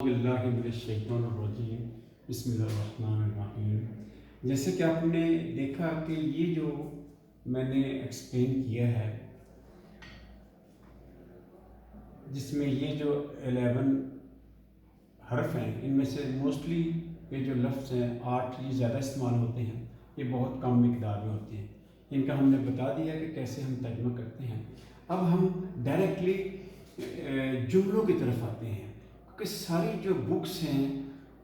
باللہ من الشیطان الرجیم بسم اللہ الرحمن الرحیم۔ جیسے کہ آپ نے دیکھا کہ یہ جو میں نے ایکسپلین کیا ہے، جس میں یہ جو 11 حرف ہیں، ان میں سے موسٹلی یہ جو لفظ ہیں 8 یہ زیادہ استعمال ہوتے ہیں، یہ بہت کم مقدار میں ہوتے ہیں۔ ان کا ہم نے بتا دیا کہ کیسے ہم ترجمہ کرتے ہیں۔ اب ہم ڈائریکٹلی جملوں کی طرف آتے ہیں، کہ ساری جو بکس ہیں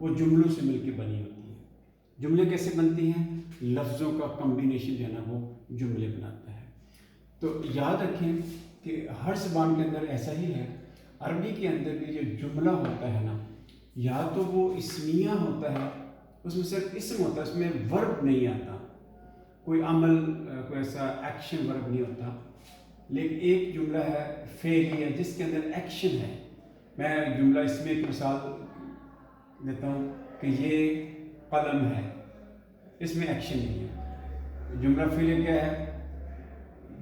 وہ جملوں سے مل کے بنی ہوتی ہیں۔ جملے کیسے بنتی ہیں؟ لفظوں کا کمبینیشن جو ہے نا وہ جملے بناتا ہے۔ تو یاد رکھیں کہ ہر زبان کے اندر ایسا ہی ہے۔ عربی کے اندر بھی جو جملہ ہوتا ہے نا، یا تو وہ اسمیہ ہوتا ہے، اس میں صرف اسم ہوتا ہے، اس میں ورب نہیں آتا، کوئی عمل، کوئی ایسا ایکشن ورب نہیں ہوتا۔ لیکن ایک جملہ ہے فعلیہ جس کے اندر ایکشن ہے۔ میں جملہ اس میں ایک مثال دیتا ہوں کہ یہ قلم ہے، اس میں ایکشن نہیں ہے۔ جملہ فعلیہ کیا ہے؟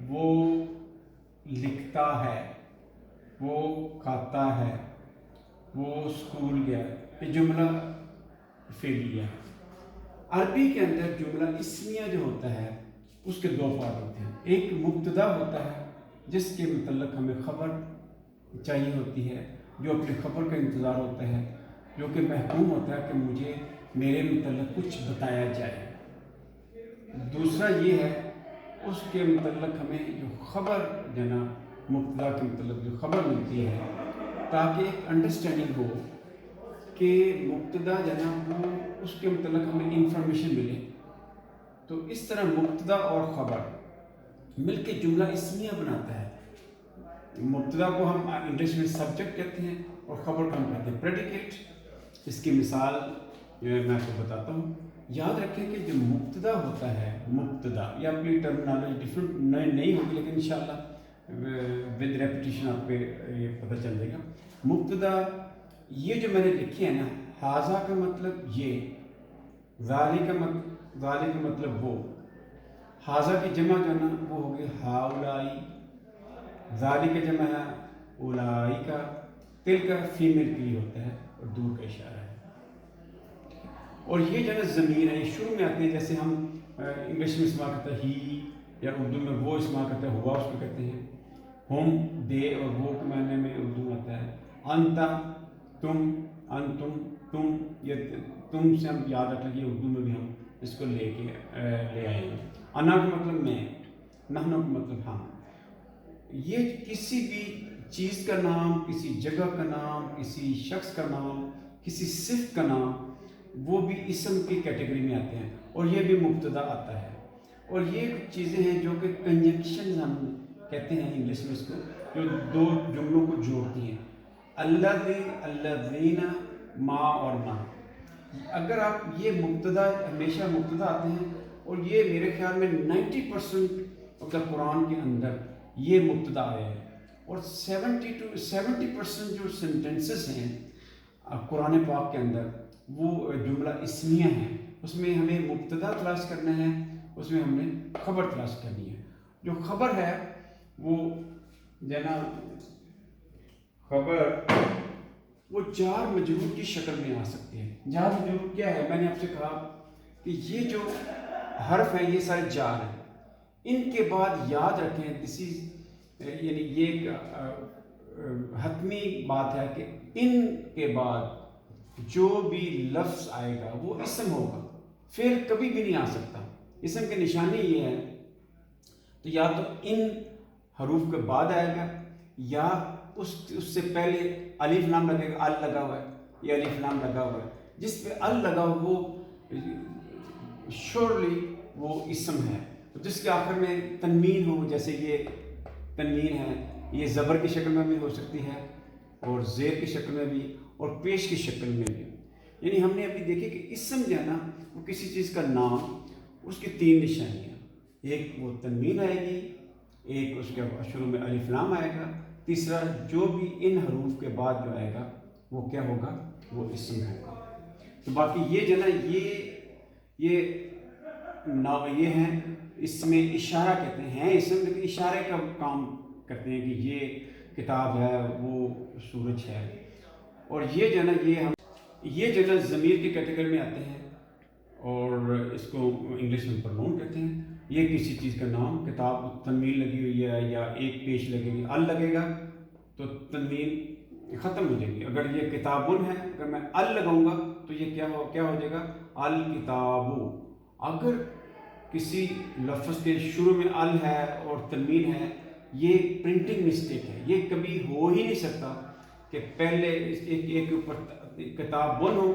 وہ لکھتا ہے، وہ کھاتا ہے، وہ اسکول گیا، یہ جملہ فعلیہ ہے۔ عربی کے اندر جملہ اسمیہ جو ہوتا ہے اس کے دو پارٹ ہوتے ہیں۔ ایک مبتدا ہوتا ہے جس کے متعلق ہمیں خبر چاہیے ہوتی ہے، جو اپنی خبر کا انتظار ہوتا ہے، جو کہ محکوم ہوتا ہے کہ مجھے میرے متعلق کچھ بتایا جائے۔ دوسرا یہ ہے اس کے متعلق ہمیں جو خبر جو نا مبتدا کے متعلق جو خبر ملتی ہے، تاکہ ایک انڈرسٹینڈنگ ہو کہ مبتدا جو نا وہ اس کے متعلق ہمیں انفارمیشن ملے۔ تو اس طرح مبتدا اور خبر مل کے جملہ اسمیہ بناتا ہے۔ مبتدا کو ہم انگلش میں سبجیکٹ کہتے ہیں اور خبر کو ہم کہتے ہیں پریڈیکیٹ۔ اس کی مثال میں آپ کو بتاتا ہوں۔ یاد رکھیں کہ جو مبتدا ہوتا ہے، مبتدا یہ اپنی ٹرمنالوجی ڈفرینٹ نہیں ہوگی، لیکن انشاءاللہ ود ریپیٹیشن آپ کو یہ پتہ چل جائے گا۔ مبتدا یہ جو میں نے لکھی ہے نا، حاذا کا مطلب یہ، ذالک کا مطلب وہ، حاذا کی جمع جو ہے نا وہ ہوگی ہاؤلائی، ذالک کا جمع ہے اولائی کا، تل کا فیمیل کے لیے ہوتا ہے اور دور کا اشارہ ہے۔ اور یہ جو ہے نا ضمیر ہے، یہ شروع میں آتے ہیں، جیسے ہم انگلش میں استعمال کرتے ہیں ہی، یا اردو میں وہ استعمال کرتے ہیں ہوا، اس کو کہتے ہیں ہم، دے اور وہ کے معنی میں اردو میں آتا ہے انتا، تم، انتم، تم، یہ تم سے ہم یاد رکھ لیں، اردو میں بھی ہم اس کو لے آئے ہیں۔ انا کا مطلب میں، نحن کا مطلب ہم۔ یہ کسی بھی چیز کا نام، کسی جگہ کا نام، کسی شخص کا نام، کسی صفت کا نام، وہ بھی اسم کی کیٹیگری میں آتے ہیں، اور یہ بھی مبتدا آتا ہے۔ اور یہ چیزیں ہیں جو کہ کنجنکشن ہم کہتے ہیں انگلش میں اس کو، جو دو جملوں کو جوڑتی ہیں، الذی، الذین، ما اور ما۔ اگر آپ یہ مبتدا، ہمیشہ مبتدا آتے ہیں، اور یہ میرے خیال میں 90% آف دا قرآن کے اندر یہ مبتدا آیا ہے، اور 70% جو سینٹنسز ہیں قرآن پاک کے اندر وہ جملہ اسمیہ ہیں۔ اس میں ہمیں مبتدا تلاش کرنا ہے، اس میں ہم نے خبر تلاش کرنی ہے۔ جو خبر ہے وہ جنا خبر وہ جار مجرور کی شکل میں آ سکتی ہے۔ جار مجرور کیا ہے؟ میں نے آپ سے کہا کہ یہ جو حرف ہیں یہ سارے جار ہیں، ان کے بعد یاد رکھیں یعنی یہ ایک حتمی بات ہے کہ ان کے بعد جو بھی لفظ آئے گا وہ اسم ہوگا، فعل کبھی بھی نہیں آ سکتا۔ اسم کی نشانی یہ ہے، تو یا تو ان حروف کے بعد آئے گا، یا اس سے پہلے الف لام لگے گا، ال لگا ہوا ہے، یہ الف لام لگا ہوا ہے، جس پہ ال لگا ہوا وہ شورلی وہ اسم ہے۔ جس کے آخر میں تنوین ہو، جیسے یہ تنوین ہے، یہ زبر کی شکل میں بھی ہو سکتی ہے، اور زیر کی شکل میں بھی، اور پیش کی شکل میں بھی۔ یعنی ہم نے ابھی دیکھی کہ اسم جو ہے نا وہ کسی چیز کا نام، اس کی 3 نشانیاں، ایک وہ تنوین آئے گی، ایک اس کے شروع میں الف لام آئے گا، تیسرا جو بھی ان حروف کے بعد جو آئے گا وہ کیا ہوگا؟ وہ اسم ہوگا۔ تو باقی یہ جو ہے نا یہ ہیں، اس میں اشارہ کہتے ہیں اسم، لیکن اشارے کا کام کرتے ہیں کہ یہ کتاب ہے، وہ سورج ہے۔ اور یہ جو ہے نا یہ جو ہے نا ضمیر کی کیٹیگری میں آتے ہیں، اور اس کو انگلش میں پروناؤن کہتے ہیں۔ یہ کسی چیز کا نام، کتاب تنوین لگی ہوئی ہے یا ایک پیش لگے گی، ال لگے گا تو تنوین ختم ہو جائے گی۔ اگر یہ کتابن ہے، اگر میں ال لگاؤں گا تو یہ کیا ہو جائے گا، الکتابو۔ اگر کسی لفظ کے شروع میں ال ہے اور تنوین ہے، یہ پرنٹنگ مسٹیک ہے، یہ کبھی ہو ہی نہیں سکتا کہ پہلے ایک کے اوپر کتابن ہو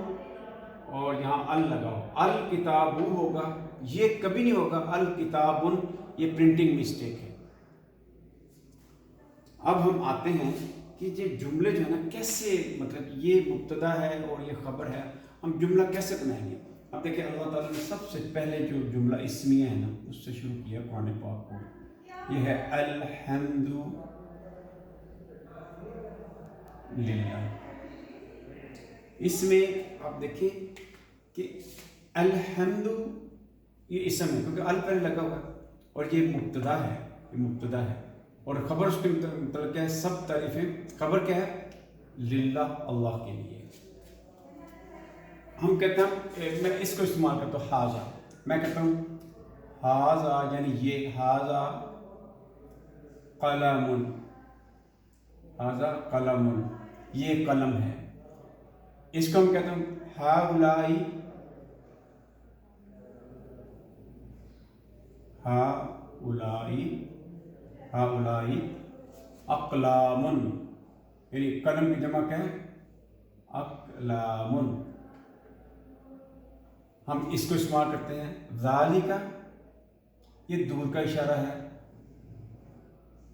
اور یہاں ال لگا ہو، الکتابو ہوگا، یہ کبھی نہیں ہوگا الکتابن، یہ پرنٹنگ مسٹیک ہے۔ اب ہم آتے ہیں کہ یہ جملے جو ہے نا کیسے، مطلب یہ مبتدا ہے اور یہ خبر ہے، ہم جملہ کیسے بنائیں گے؟ اب دیکھیں اللہ تعالیٰ نے سب سے پہلے جو جملہ اسمیہ ہے نا اس سے شروع کیا قرآن پاک کو، یہ ہے الحمد للہ۔ اس میں آپ دیکھیں کہ الحمد یہ اسم ہے کیونکہ ال پہلے لگا ہوا ہے، اور یہ مبتدا ہے، یہ مبتدا ہے، اور خبر اس کے مطلب کیا ہے، سب تعریفیں، خبر کیا ہے، للہ، اللہ کے لیے۔ ہم کہتے ہیں، میں اس کو استعمال کرتا ہوں حاضہ، میں کہتا ہوں حاضہ یعنی یہ، حاضہ قلم، حاضہ قلم، یہ قلم ہے۔ اس کو ہم کہتے ہیں ہاؤلائی، ہاؤلائی اقلام، یعنی قلم کی جمع کیا ہے، اقلام۔ ہم اس کو استعمال کرتے ہیں ذالکا، یہ دور کا اشارہ ہے،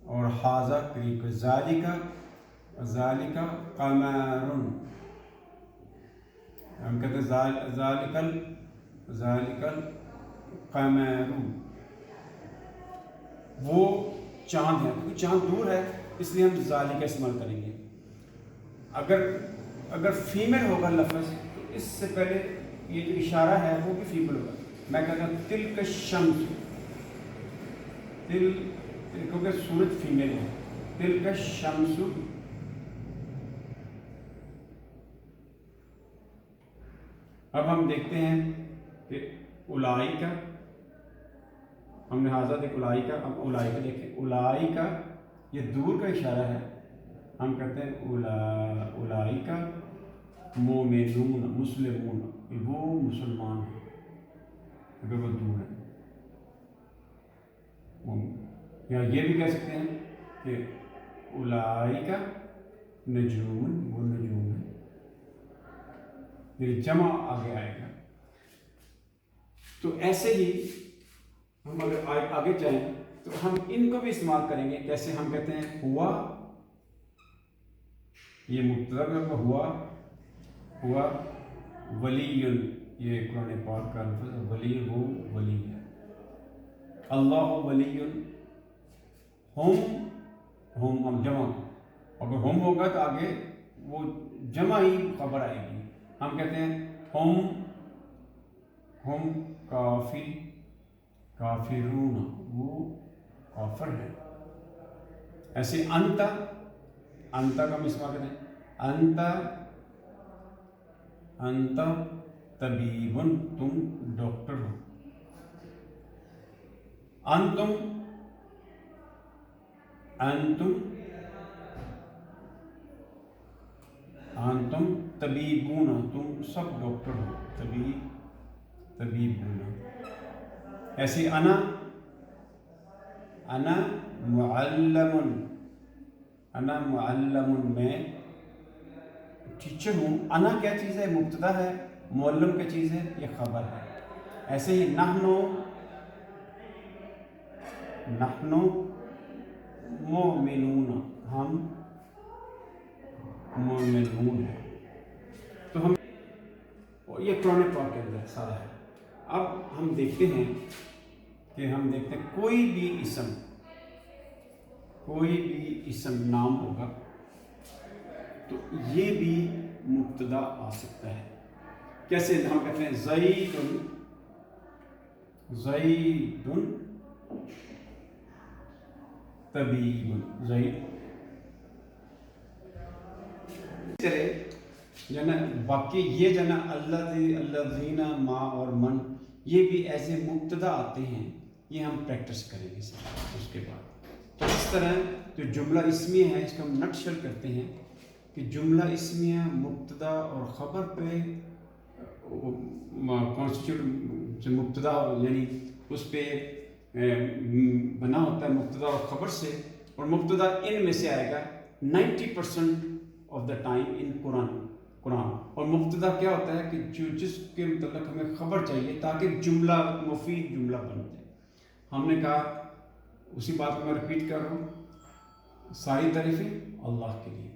اور حاضہ قریب کا، ذالکا قمر، ہم کہتے ہیں ذالکل قمر، وہ چاند ہے، کیونکہ چاند دور ہے اس لیے ہم ذالکا استعمال کریں گے۔ اگر فیمیل ہوگا لفظ تو اس سے پہلے یہ جو اشارہ ہے وہ بھی فیمیل ہوگا، میں کہتا ہوں تلک الشمس، کیونکہ سورج فیمیل ہے، تلک الشمس۔ اب ہم دیکھتے ہیں کہ اولائکا، ہم نے حاضہ دیکھ اولائکا، اب اولائکا دیکھیں، اولائکا یہ دور کا اشارہ ہے، ہم کہتے ہیں اولائکا مومنون، مسلمون، وہ مسلمان ہیں اگر وہ دور ہے۔ یا یہ بھی کہہ سکتے ہیں کہ اولائکا نجوم، وہ نجوم ہے، یعنی جمع آگے آئے گا۔ تو ایسے ہی ہم اگر آگے جائیں تو ہم ان کو بھی استعمال کریں گے، کیسے؟ ہم کہتے ہیں ہوا، یہ مبتدا کا ہوا ولی، یہ قرآن پاک کا لفظ ہے، ولی، وہ ولی ہے، اللہ ولی، ہم جمع، اگر ہم ہوگا تو آگے وہ جمع ہی خبر آئے گی، ہم کہتے ہیں ہم کافرون، وہ کافر ہے۔ ایسے انتا کا ہم استعمال کرتے ہیں انتا طبیبن، تم ڈاکٹر ہو، انتم طبیبون، تم سب ڈاکٹر ہو، طبیبون۔ ایسے انا معلم، میں ٹیچر ہوں۔ انا کیا چیز ہے؟ مبتدا ہے، معلم کیا چیز ہے؟ یہ خبر ہے۔ ایسے ہی نحنو مومنون، ہم مومنون ہیں۔ تو ہم یہ قرآن پاک کے اندر سارا ہے۔ اب ہم دیکھتے ہیں کوئی بھی اسم نام ہوگا تو یہ بھی مبتدا آ سکتا ہے۔ کیسے؟ ہم کہتے ہیں زید طبیب، زید۔ جو ہے نا باقی یہ جو ہے نا الذین ما اور من یہ بھی ایسے مبتدا آتے ہیں، یہ ہم پریکٹس کریں گے اس کے بعد۔ تو اس طرح جو جملہ اسمیہ ہے اس کو ہم نٹشل کرتے ہیں کہ جملہ اسمیہ مبتدا اور خبر پہ کانسٹیٹیوٹ جو مبتدا یعنی اس پہ بنا ہوتا ہے مبتدا اور خبر سے، اور مبتدا ان میں سے آئے گا 90% آف دا ٹائم ان قرآن، اور مبتدا کیا ہوتا ہے کہ جس کے متعلق ہمیں خبر چاہیے تاکہ جملہ مفید جملہ بن جائے۔ ہم نے کہا اسی بات کو میں رپیٹ کر رہا ہوں، ساری تعریفیں اللہ کے لیے۔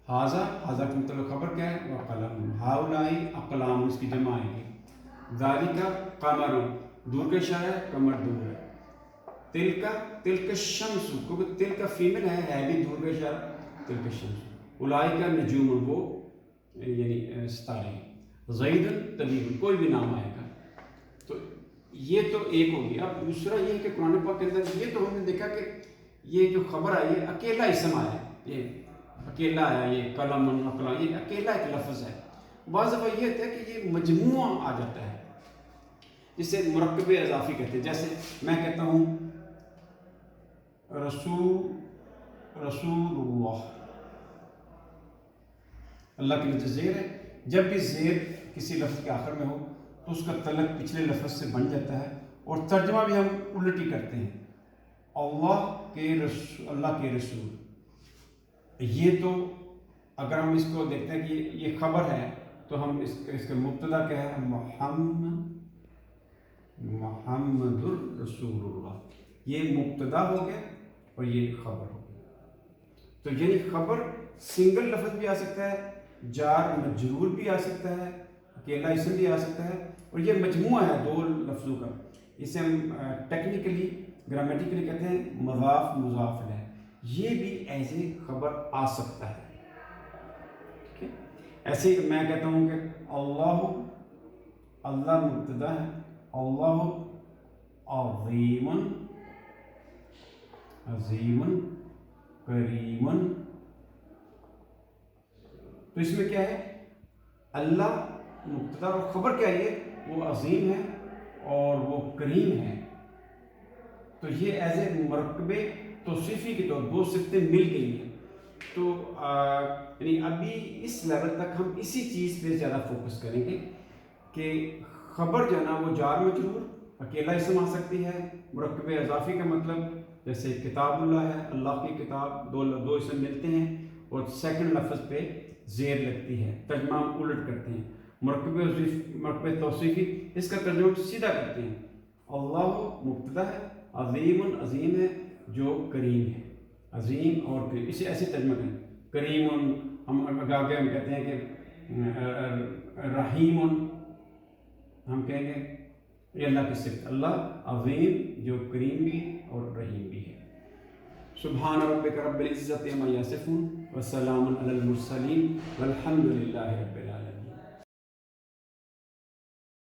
حاضہ کا مطلب خبر کیا ہے؟ وقلم، ہاؤلائی اقلام اس کی جمع آئے گی۔ ذالک قمر، دور کا اشارہ ہے، قمر دور ہے۔ تلک الشمس، کیونکہ تل کا فیمل ہے بھی دور کا اشارہ، تلک الشمس۔ اولئک نجوم، وہ یعنی ستارے ہیں۔ زید طبیب، کوئی بھی نام آئے گا۔ تو یہ تو ایک ہو گیا۔ اب دوسرا یہ ہے کہ قرآن پاک کے اندر یہ تو ہم نے دیکھا کہ یہ جو خبر آئی ہے اکیلا اسم آیا ہے، یہ اکیلا آیا، یہ قلم اقلام، یہ اکیلا ایک لفظ ہے۔ بعض دفعہ یہ ہوتا ہے کہ یہ مجموعہ آ جاتا ہے، جسے مرکب اضافی کہتے ہیں۔ جیسے میں کہتا ہوں رسول اللہ، اللہ کے نیچے زیر ہے، جب بھی زیر کسی لفظ کے آخر میں ہو تو اس کا تعلق پچھلے لفظ سے بن جاتا ہے، اور ترجمہ بھی ہم الٹی کرتے ہیں، اللہ کے رسول۔ یہ تو اگر ہم اس کو دیکھتے ہیں کہ یہ خبر ہے تو ہم اس کا مبتدا کیا ہے؟ محمد الرسول اللہ، یہ مبتدا ہو گیا اور یہ خبر ہو گیا۔ تو یعنی خبر سنگل لفظ بھی آ سکتا ہے، جار مجرور بھی آ سکتا ہے، اکیلا اسم بھی آ سکتا ہے، اور یہ مجموعہ ہے دو لفظوں کا۔ اسے ہم ٹیکنیکلی گرامیٹیکلی کہتے ہیں مضاف مضاف الیہ، یہ بھی ایسے خبر آ سکتا ہے۔ ایسے ہی میں کہتا ہوں کہ اللہ مبتدا ہے، اللہ عظیم کریم، تو اس میں کیا ہے؟ اللہ مبتدا اور خبر کیا ہے؟ وہ عظیم ہے اور وہ کریم ہے۔ تو یہ ایز اے مرکبے توصیفی کے طور دو صفتیں مل گئی ہیں۔ تو یعنی ابھی اس لیول تک ہم اسی چیز پہ زیادہ فوکس کریں گے کہ خبر جو ہے نا وہ جار مجرور اکیلا اسم آ سکتی ہے، مرکب اضافی کا مطلب جیسے کتاب اللہ ہے، اللہ کی کتاب، دو اسم ملتے ہیں اور سیکنڈ لفظ پہ زیر لگتی ہے، ترجمہ ہم الٹ کرتے ہیں۔ مرکب توصیفی اس کا ترجمہ سیدھا کرتے ہیں، اللہ مبتدا ہے، عظیم ہے جو کریم ہے، عظیم اور کریم، اسے ایسے ترجمہ کریں۔ کریم ہم آگے ہم کہتے ہیں کہ رحیم، ہم کہیں گے یہ اللہ کی صفت، اللہ عظیم جو کریم بھی اور رحیم بھی ہے۔ سبحان ربک رب العزت عما یصفون وسلام علی المرسلین والحمد للہ رب العالمین۔